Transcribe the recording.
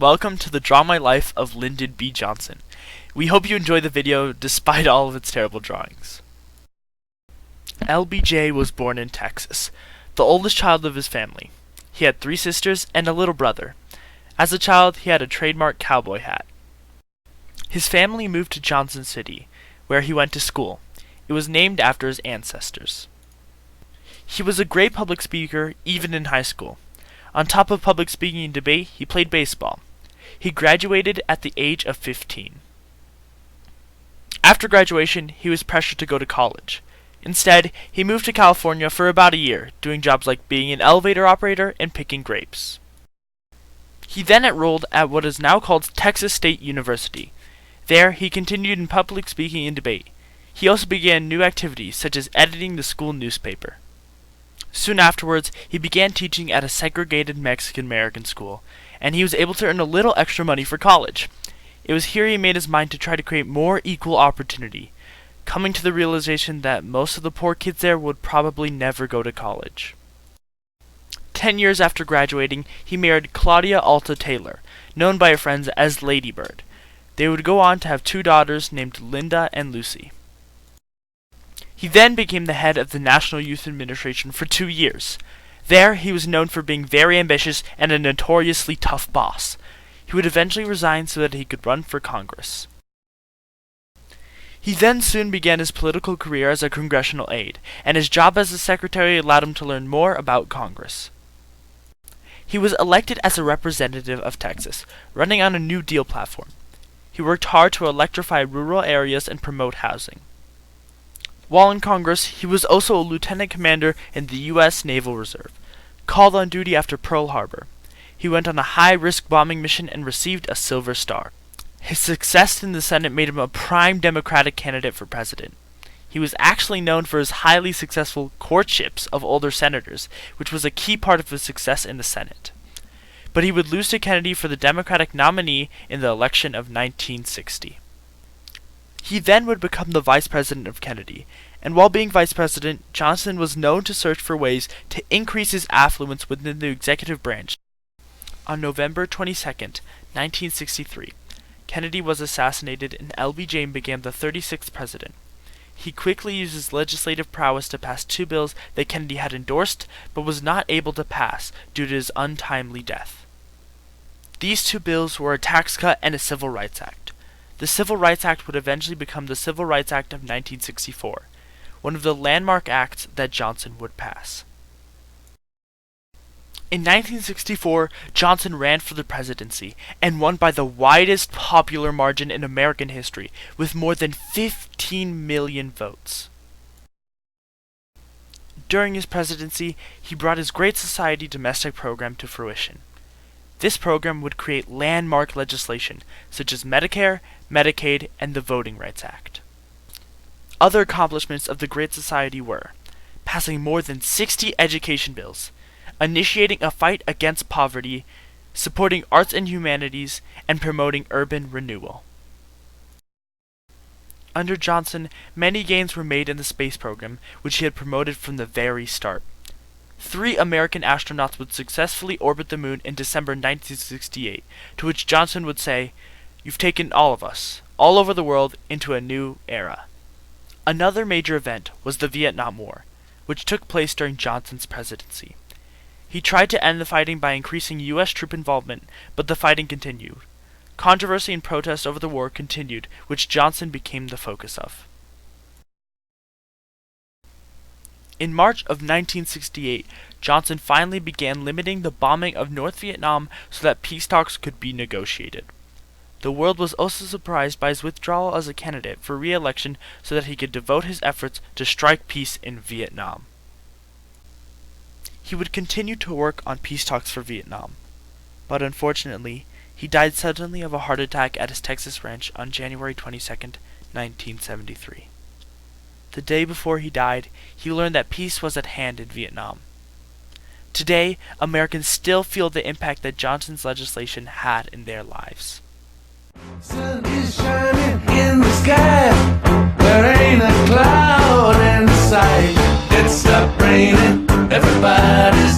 Welcome to the Draw My Life of Lyndon B. Johnson. We hope you enjoy the video despite all of its terrible drawings. LBJ was born in Texas, the oldest child of his family. He had 3 sisters and a little brother. As a child, he had a trademark cowboy hat. His family moved to Johnson City, where he went to school. It was named after his ancestors. He was a great public speaker even in high school. On top of public speaking and debate, he played baseball. He graduated at the age of 15. After graduation, he was pressured to go to college. Instead, he moved to California for about a year, doing jobs like being an elevator operator and picking grapes. He then enrolled at what is now called Texas State University. There, he continued in public speaking and debate. He also began new activities, such as editing the school newspaper. Soon afterwards, he began teaching at a segregated Mexican-American school, and he was able to earn a little extra money for college. It was here he made his mind to try to create more equal opportunity, coming to the realization that most of the poor kids there would probably never go to college. 10 years after graduating, he married Claudia Alta Taylor, known by her friends as Lady Bird. They would go on to have 2 daughters named Linda and Lucy. He then became the head of the National Youth Administration for 2 years. There, he was known for being very ambitious and a notoriously tough boss. He would eventually resign so that he could run for Congress. He then soon began his political career as a congressional aide, and his job as a secretary allowed him to learn more about Congress. He was elected as a representative of Texas, running on a New Deal platform. He worked hard to electrify rural areas and promote housing. While in Congress, he was also a lieutenant commander in the U.S. Naval Reserve, called on duty after Pearl Harbor. He went on a high-risk bombing mission and received a Silver Star. His success in the Senate made him a prime Democratic candidate for president. He was actually known for his highly successful courtships of older senators, which was a key part of his success in the Senate. But he would lose to Kennedy for the Democratic nominee in the election of 1960. He then would become the vice president of Kennedy, and while being vice president, Johnson was known to search for ways to increase his affluence within the executive branch. On November 22, 1963, Kennedy was assassinated and LBJ became the 36th president. He quickly used his legislative prowess to pass 2 bills that Kennedy had endorsed but was not able to pass due to his untimely death. These 2 bills were a tax cut and a Civil Rights Act. The Civil Rights Act would eventually become the Civil Rights Act of 1964, one of the landmark acts that Johnson would pass. In 1964, Johnson ran for the presidency and won by the widest popular margin in American history, with more than 15 million votes. During his presidency, he brought his Great Society domestic program to fruition. This program would create landmark legislation, such as Medicare, Medicaid, and the Voting Rights Act. Other accomplishments of the Great Society were passing more than 60 education bills, initiating a fight against poverty, supporting arts and humanities, and promoting urban renewal. Under Johnson, many gains were made in the space program, which he had promoted from the very start. 3 American astronauts would successfully orbit the moon in December 1968, to which Johnson would say, "You've taken all of us, all over the world, into a new era." Another major event was the Vietnam War, which took place during Johnson's presidency. He tried to end the fighting by increasing U.S. troop involvement, but the fighting continued. Controversy and protest over the war continued, which Johnson became the focus of. In March of 1968, Johnson finally began limiting the bombing of North Vietnam so that peace talks could be negotiated. The world was also surprised by his withdrawal as a candidate for re-election so that he could devote his efforts to strike peace in Vietnam. He would continue to work on peace talks for Vietnam, but unfortunately, he died suddenly of a heart attack at his Texas ranch on January 22, 1973. The day before he died, he learned that peace was at hand in Vietnam. Today, Americans still feel the impact that Johnson's legislation had in their lives. Sun is shining in the sky, there ain't a cloud in sight. It's stopped raining, everybody's